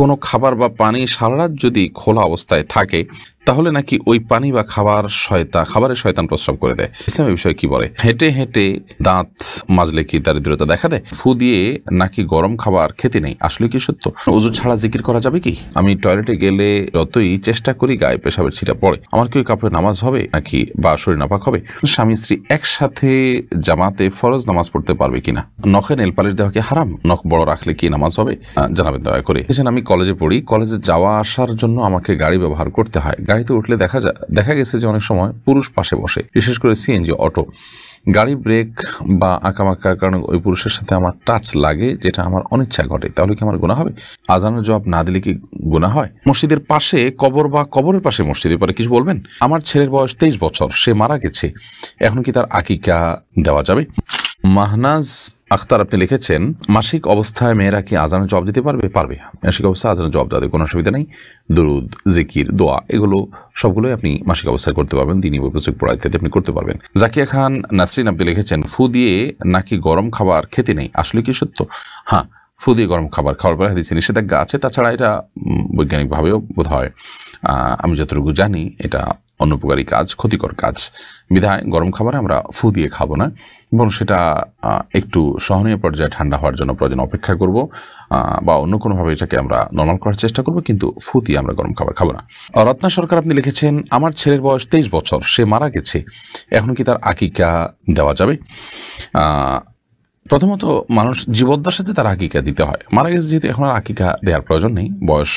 কোনো খাবার বা পানি সারা রাত যদি খোলা অবস্থায় থাকে তাহলে নাকি ওই পানি বা খাবারের শয়তান প্রস্রাব করে দেয়। ইসলাম এই বিষয়ে কি বলে? হেঁটে হেঁটে দাঁত মাজলে কি দারিদ্রতা দেখা দেয়? ফু দিয়ে নাকি গরম খাবার খেতে নেই, আসলে কি সত্য? ওযু ছাড়া জিকির করা যাবে কি? আমি টয়লেটে গেলে যতই চেষ্টা করি গায়ে পেশাবের ছিটা পড়ে, আমার কি ওই কাপড়ে নামাজ হবে নাকি বা শরীর নাপাক হবে? স্বামী স্ত্রী একসাথে জামাতে ফরজ নামাজ পড়তে পারবে কিনা? নখে নেল পালিশ দেওয়া কি হারাম? নখ বড় রাখলে কি নামাজ হবে? জানাবেন দয়া করে। আমি কলেজে পড়ি, কলেজে যাওয়া আসার জন্য আমাকে গাড়ি ব্যবহার করতে হয়। গাড়িতে উঠলে দেখা গেছে যে অনেক সময় পুরুষ পাশে বসে, বিশেষ করে সিএনজি, অটো। গাড়ি ব্রেক বা আঁকামাকার কারণে ওই পুরুষের সাথে আমার টাচ লাগে, যেটা আমার অনিচ্ছা ঘটে, তাহলে কি আমার গুনাহ হবে? আজানের জবাব না দিলে কি গুনাহ হয়? মসজিদের পাশে কবর বা কবরের পাশে মসজিদের পরে কিছু বলবেন? আমার ছেলের বয়স 23 বছর, সে মারা গেছে, এখন কি তার আকিকা দেওয়া যাবে? মাহনাজ আখতার আপনি লিখেছেন, মাসিক অবস্থায় মেয়েরা কি আজানের জবাব দিতে পারবে? পারবে। মাসিক অবস্থায় আজানের জবাব দেওয়া কোনো অসুবিধা নেই। দুরুদ, জিকির, দোয়া, এগুলো সবগুলোই আপনি মাসিক অবস্থায় করতে পারবেন। দিনী বই পুস্তক পড়া ইত্যাদি আপনি করতে পারবেন। জাকিয়া খান নাসরিন আপনি লিখেছেন, ফু দিয়ে নাকি গরম খাবার খেতে নেই, আসলে কি সত্য? হ্যাঁ, ফু দিয়ে গরম খাবার খাওয়ার পরে হাদিসে নিষেধাজ্ঞা আছে। তাছাড়া এটা বৈজ্ঞানিকভাবেও বোধ হয়, আমি যতটুকু জানি, এটা অনুপকারী কাজ, ক্ষতিকর কাজ। বিধায় গরম খাবারে আমরা ফু দিয়ে খাবো না, এবং সেটা একটু সহনীয় পর্যায়ে ঠান্ডা হওয়ার জন্য প্রয়োজন অপেক্ষা করব, বা অন্য কোনোভাবে এটাকে আমরা নর্মাল করার চেষ্টা করব, কিন্তু ফু দিয়ে আমরা গরম খাবার খাবো না। রত্না সরকার আপনি লিখেছেন, আমার ছেলের বয়স 23 বছর, সে মারা গেছে, এখন কি তার আকিকা দেওয়া যাবে? প্রথমত, মানুষ জীবদ্দশাতে তার আকিকা দিতে হয়। মারা গেছে যেহেতু, এখন আর আকিকা দেওয়ার প্রয়োজন নেই। বয়স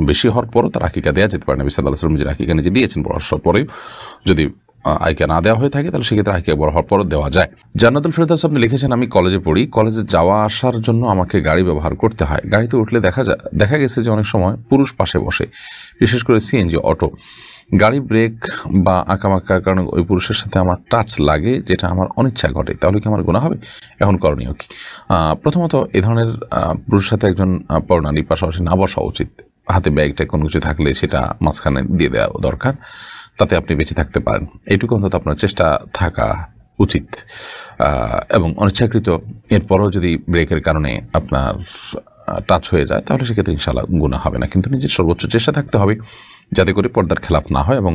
বেশি হওয়ার পরও তার আকিকা দেওয়া যেতে পারে। নবী সাল্লাল্লাহু আলাইহি ওয়াসাল্লাম যে আকিকা নিজে দিয়েছেন, বয়স পরেও যদি আকিকা না দেওয়া হয়ে থাকে, তাহলে সেক্ষেত্রে আকিকা বড় হওয়ার পরও দেওয়া যায়। জান্নাতুল ফেরদৌস আপনি লিখেছেন, আমি কলেজে পড়ি, কলেজে যাওয়া আসার জন্য আমাকে গাড়ি ব্যবহার করতে হয়। গাড়িতে উঠলে দেখা গেছে যে অনেক সময় পুরুষ পাশে বসে, বিশেষ করে সিএনজি, অটো। গাড়ি ব্রেক বা আঁকামাকার কারণে ওই পুরুষের সাথে আমার টাচ লাগে, যেটা আমার অনিচ্ছা ঘটে, তাহলে কি আমার গুনাহ হবে? এখন করণীয় কি? প্রথমত, এ ধরনের পুরুষের সাথে একজন পরনারী পাশাপাশি না বসা উচিত। হাতে ব্যাগটা কোনো কিছু থাকলে সেটা মাঝখানে দিয়ে দেওয়া দরকার, তাতে আপনি বেঁচে থাকতে পারেন। এইটুকু অন্তত আপনার চেষ্টা থাকা উচিত। এবং অনিচ্ছাকৃত এরপরও যদি ব্রেকের কারণে আপনার টাচ হয়ে যায়, তাহলে সেক্ষেত্রে ইনশাআল্লাহ গুনাহ হবে না। কিন্তু নিজের সর্বোচ্চ চেষ্টা থাকতে হবে যাতে করে পর্দার খেলাফ না হয় এবং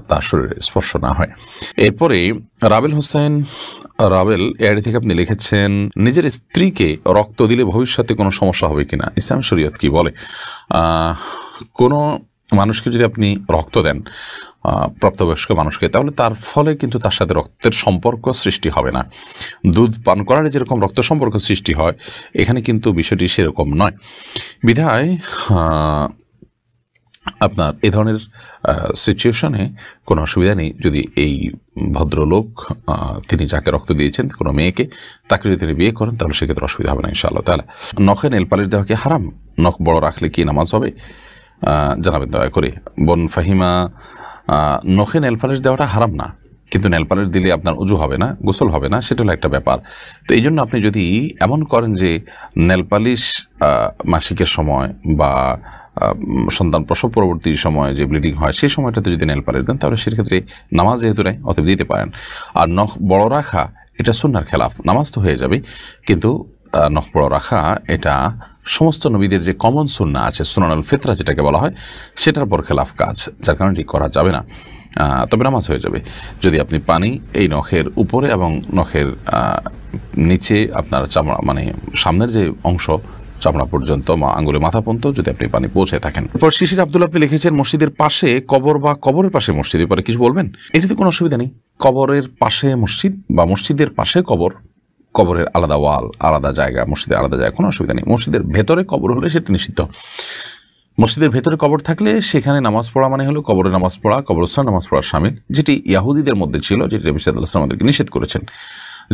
তার শরীরে স্পর্শ না হয়। এরপরে রাবেল এআইডি থেকে আপনি লিখেছেন, নিজের স্ত্রীকে রক্ত দিলে ভবিষ্যতে কোনো সমস্যা হবে কিনা, ইসলাম শরীয়ত কি বলে? কোনো মানুষকে যদি আপনি রক্ত দেন, প্রাপ্তবয়স্ক মানুষকে, তাহলে তার ফলে কিন্তু তার সাথে রক্তের সম্পর্ক সৃষ্টি হবে না। দুধ পান করার যেরকম রক্ত সম্পর্ক সৃষ্টি হয়, এখানে কিন্তু বিষয়টি সেরকম নয়। বিধায় আপনার এ ধরনের সিচুয়েশনে কোনো অসুবিধা নেই। যদি এই ভদ্রলোক, তিনি যাকে রক্ত দিয়েছেন, কোনো মেয়েকে, তাকে যদি তিনি বিয়ে করেন, তাহলে সেক্ষেত্রে অসুবিধা হবে না ইনশাআল্লাহ তাআলা। নখে নেল পালিশ দেওয়া কি হারাম? নখ বড় রাখলে কি নামাজ হবে? জানাবেন দয়া করে। বোন ফাহিমা, নখে নেল পালিশ দেওয়াটা হারাম না, কিন্তু নেল পালিশ দিলে আপনার উজু হবে না, গোসল হবে না, সেটা হলো একটা ব্যাপার। তো এই জন্য আপনি যদি এমন করেন যে নেল পালিশ মাসিকের সময় বা সন্তান প্রসব পরবর্তী সময় যে ব্লিডিং হয়, সেই সময়টাতে যদি নেল পালিশ দেন, তাহলে সেক্ষেত্রে নামাজ যেহেতু নেই, অতএব দিতে পারেন। আর নখ বড় রাখা এটা সুন্নাহর খেলাফ, নামাজ তো হয়ে যাবে, কিন্তু নখ বড় রাখা এটা সমস্ত নবীদের যে কমন সুন্নাহ আছে, সুনানুল ফিতরা যেটাকে বলা হয়, সেটার পর খেলাফ কাজ, যার কারণে এটি করা যাবে না। তবে নামাজ হয়ে যাবে যদি আপনি পানি এই নখের উপরে এবং নখের নিচে আপনার চামড়া, মানে সামনের যে অংশ চামড়া পর্যন্ত, আঙ্গুলের মাথা পর্যন্ত যদি আপনি পানি পৌঁছে থাকেন। এরপর শিশির আব্দুল আপনি লিখেছেন, মসজিদের পাশে কবর বা কবরের পাশে মসজিদের পরে কিছু বলবেন? এটিতে কোনো অসুবিধা নেই। কবরের পাশে মসজিদ বা মসজিদের পাশে কবর, কবরের আলাদা ওয়াল, আলাদা জায়গা, মসজিদের আলাদা জায়গা, কোনো অসুবিধা নেই। মসজিদের ভেতরে কবর হলে সেটা নিষিদ্ধ। মসজিদের ভেতরে কবর থাকলে সেখানে নামাজ পড়া মানে হলো কবরে নামাজ পড়া, কবরস্থানে নামাজ পড়ার শামিল, যেটি ইয়াহুদীদের মধ্যে ছিল, যেটি নবী সাল্লাল্লাহু আলাইহি ওয়াসাল্লাম আমাদেরকে নিষেধ করেছেন।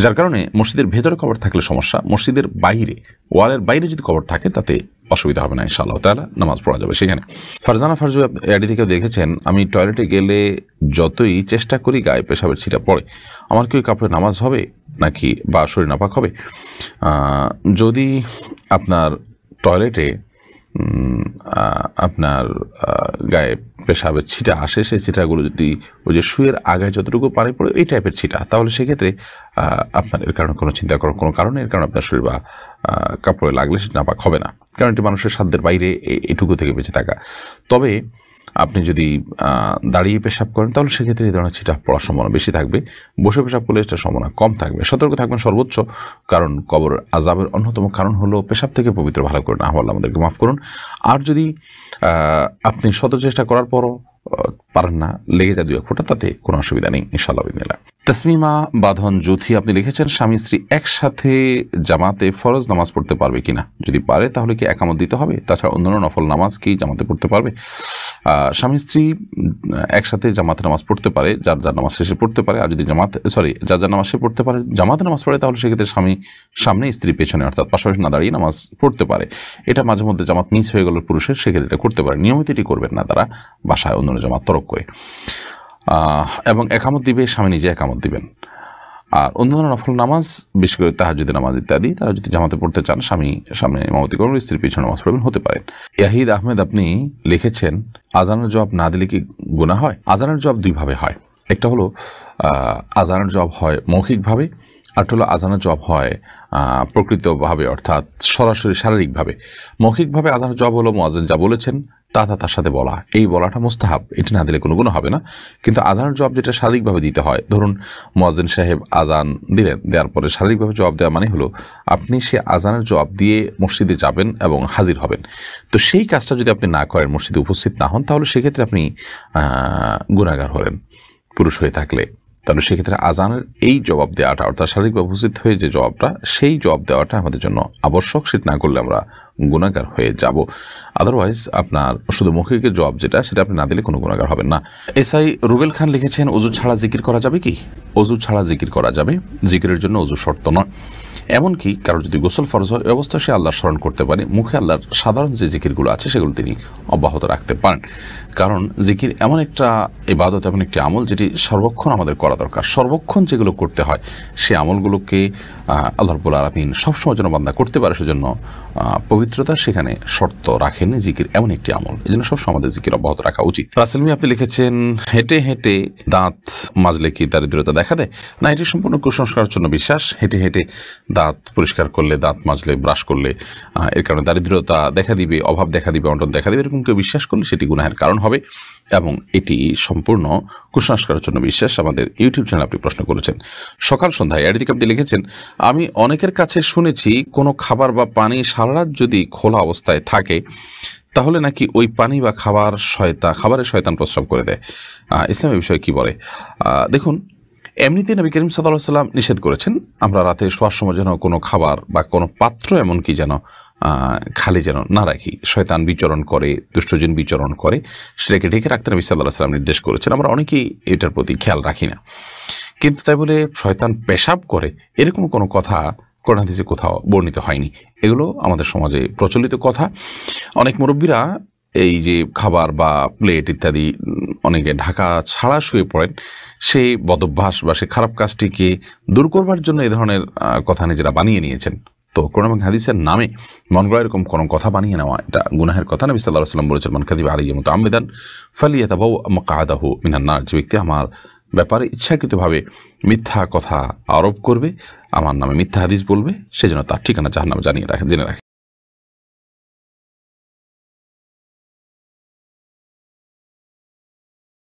যার কারণে মসজিদের ভেতরে কবর থাকলে সমস্যা, মসজিদের বাইরে, ওয়ালের বাইরে যদি কবর থাকে, তাতে অসুবিধা হবে না ইনশাআল্লাহ তাআলা, নামাজ পড়া যাবে সেখানে। ফারজানা ফারজু এডি থেকে দেখেছেন, আমি টয়লেটে গেলে যতই চেষ্টা করি গায়ে পেশাবের ছিটা পড়ে, আমার কি ওই কাপড়ে নামাজ হবে নাকি বা শরীর নাপাক হবে? যদি আপনার টয়লেটে আপনার গায়ে পেশাবের ছিটা আসে, সেই ছিটাগুলো যদি ওই যে শুয়ের আগায় যতটুকু পানি পড়ে এই টাইপের ছিটা, তাহলে সেক্ষেত্রে আপনার এর কারণে কোনো চিন্তা করার কোনো কারণে, এর কারণে আপনার শরীর বা কাপড়ে লাগলে সেটা নাপাক হবে না, কারণ এটি মানুষের সাধ্যের বাইরে এটুকু থেকে বেঁচে থাকা। তবে আপনি যদি দাঁড়িয়ে পেশাব করেন তাহলে সেক্ষেত্রে এই ধরনের ছিটা পড়ার সম্ভাবনা বেশি থাকবে। বসে পেশাব করলে এটার সম্ভাবনা কম থাকবে। সতর্ক থাকবেন সর্বোচ্চ, কারণ কবর আযাবের অন্যতম কারণ হলো পেশাব থেকে পবিত্র ভালো করে না হওয়া। আল্লাহ আমাদেরকে মাফ করুন। আর যদি আপনি শত চেষ্টা করার পরও পারেন না, লেগে যায় 2-1 ফোঁটা, তাতে কোনো অসুবিধা নেই ইনশাআল্লাহ বিদিনিল্লাহ। তাসমিমা বাঁধন জ্যোতি আপনি লিখেছেন, স্বামী স্ত্রী একসাথে জামাতে ফরজ নামাজ পড়তে পারবে কিনা, যদি পারে তাহলে কি একামত দিতে হবে, তাছাড়া অন্যান্য নফল নামাজ কি জামাতে পড়তে পারবে? স্বামী স্ত্রী একসাথে জামাতে নামাজ পড়তে পারে, যার যার নামাজ শেষে পড়তে পারে। আর যদি যার যার নামাজ সে পড়তে পারে, জামাতে নামাজ পড়ে, তাহলে সেক্ষেত্রে স্বামী সামনে স্ত্রী পেছনে, অর্থাৎ পাশাপাশি না দাঁড়িয়ে নামাজ পড়তে পারে। এটা মাঝে মধ্যে জামাত মিস হয়ে গেল পুরুষের, সেক্ষেত্রে এটা করতে পারে। নিয়মিত এটি করবেন না তারা, বাসায় অন্য জামাত তরক করে। এবং একামত দিবে স্বামী, নিজে একামত দিবেন। আর অন্যান্য নফল নামাজ, বিশেষ করে তাহাজ্জুদ নামাজ ইত্যাদি, তারা যদি জামাতে পড়তে চান স্বামী সামনে ইমামতি করবেন, স্ত্রীর পিছনে নামাজ পড়বেন, হতে পারেন। ইয়াহিদ আহমেদ আপনি লিখেছেন, আজানের জবাব না দিলে কি গুনাহ হয়? আজানের জবাব 2 ভাবে হয়। একটা হলো আজানের জবাব হয় মৌখিকভাবে, আর হলো আজানের জবাব হয় প্রকৃতভাবে, অর্থাৎ সরাসরি শারীরিকভাবে। মৌখিকভাবে আজানের জবাব হলো মুয়াজ্জিন যা বলেছেন তার সাথে বলা, এই বলাটা মুস্তাহাব, এটি না দিলে কোনো গুনাহ হবে না। কিন্তু আজানের জবাব যেটা শারীরিকভাবে দিতে হয়, ধরুন মুয়াজ্জিন সাহেব আজান দিলেন, দেওয়ার পরে শারীরিকভাবে জবাব দেওয়া মানে হলো আপনি সে আজানের জবাব দিয়ে মসজিদে যাবেন এবং হাজির হবেন। তো সেই কাজটা যদি আপনি না করেন, মসজিদে উপস্থিত না হন, তাহলে সেক্ষেত্রে আপনি গুনাহগার হলেন পুরুষ হয়ে থাকলে। তাহলে সেক্ষেত্রে আজানের এই জবাব দেওয়াটা, অর্থাৎ শারীরিকভাবে উপস্থিত হয়ে যে জবাবটা, সেই জবাব দেওয়াটা আমাদের জন্য আবশ্যক। সেটা না করলে আমরা গুনাহগার হয়ে যাব। আদারওয়াইজ আপনার শুধু মৌখিকের জবাব যেটা, সেটা আপনি না দিলে কোনো গুনাহগার হবেন না। এসআই রুবেল খান লিখেছেন, ওযু ছাড়া জিকির করা যাবে কি? ওযু ছাড়া জিকির করা যাবে, জিকিরের জন্য ওযু শর্ত নয়। এমনকি কারোর যদি গোসল ফরজ হয়, অবস্থা সে আল্লাহর স্মরণ করতে পারে, মুখে আল্লাহর সাধারণ যে জিকিরগুলো আছে সেগুলো তিনি অব্যাহত রাখতে পারেন। কারণ জিকির এমন একটা ইবাদত, এমন একটি আমল যেটি সর্বক্ষণ আমাদের করা দরকার। সর্বক্ষণ যেগুলো করতে হয়, সে আমলগুলোকে আল্লাহ রাব্বুল আলামিন সবসময় যেন বান্দা করতে পারে, সেজন্য পবিত্রতা সেখানে শর্ত রাখেন। জিকির এমন একটি আমল, এই জন্য সবসময় আমাদের জিকির অব্যাহত রাখা উচিত। রাসেলমি আপনি লিখেছেন, হেঁটে হেঁটে দাঁত মাজলে কি দারিদ্রতা দেখা দেয়? না, এটি সম্পূর্ণ কুসংস্কারের জন্য বিশ্বাস। হেঁটে হেঁটে দাঁত পরিষ্কার করলে, দাঁত মাজলে, ব্রাশ করলে এর কারণে দারিদ্রতা দেখা দিবে, অভাব দেখা দিবে, অনটন দেখা দিবে, এরকম কেউ বিশ্বাস করলে সেটি গুনাহের কারণ হবে, এবং এটি সম্পূর্ণ কুসংস্কারের জন্য বিশ্বাস। আমাদের ইউটিউব চ্যানেল আপনি প্রশ্ন করেছেন সকাল সন্ধ্যায়, এদিকে আপনি লিখেছেন, আমি অনেকের কাছে শুনেছি কোনো খাবার বা পানি সারা রাত যদি খোলা অবস্থায় থাকে তাহলে নাকি ওই পানি বা খাবারের শয়তান প্রস্রাব করে দেয়। ইসলামের বিষয়ে কি বলে? দেখুন, এমনিতে নবী করিম সাল্লাল্লাহু আলাইহি ওয়াসাল্লাম নিষেধ করেছেন আমরা রাতে শোয়ার সময় যেন কোনো খাবার বা কোনো পাত্র এমনকি যেন খালি যেন না রাখি। শয়তান বিচরণ করে, দুষ্টজিন বিচরণ করে, সেটাকে ঢেকে রাখতে নবী সাল্লাল্লাহু আলাইহি ওয়াসাল্লাম নির্দেশ করেছেন। আমরা অনেকেই এটার প্রতি খেয়াল রাখি না, কিন্তু তাই বলে শয়তান পেশাব করে এরকম কোনো কথা কোরআন হাদিসে কোথাও বর্ণিত হয়নি। এগুলো আমাদের সমাজে প্রচলিত কথা। অনেক মুরব্বীরা এই যে খাবার বা প্লেট ইত্যাদি অনেকে ঢাকা ছাড়া শুয়ে পড়েন, সেই বদভ্যাস বা সেই খারাপ কাজটিকে দূর করবার জন্য এই ধরনের কথা নিজেরা বানিয়ে নিয়েছেন। তো কোরআন এবং হাদিসের নামে মন গড়া এরকম কোনো কথা বানিয়ে নেওয়া এটা গুনাহের কথা। নবী সাল্লাল্লাহু আলাইহি ওয়াসাল্লাম বলেছেন, মান কাযিবা আলাইয়া মুতাআম্মিদান ফালিয়াতাবাওয়া মাকআদাহু মিনান নার। যে ব্যক্তি আমার ব্যাপারে ইচ্ছাকৃতভাবে মিথ্যা কথা আরোপ করবে, আমার নামে মিথ্যা হাদিস বলবে, সেজন্য তার ঠিকানা জাহান্নামে জেনে রাখে।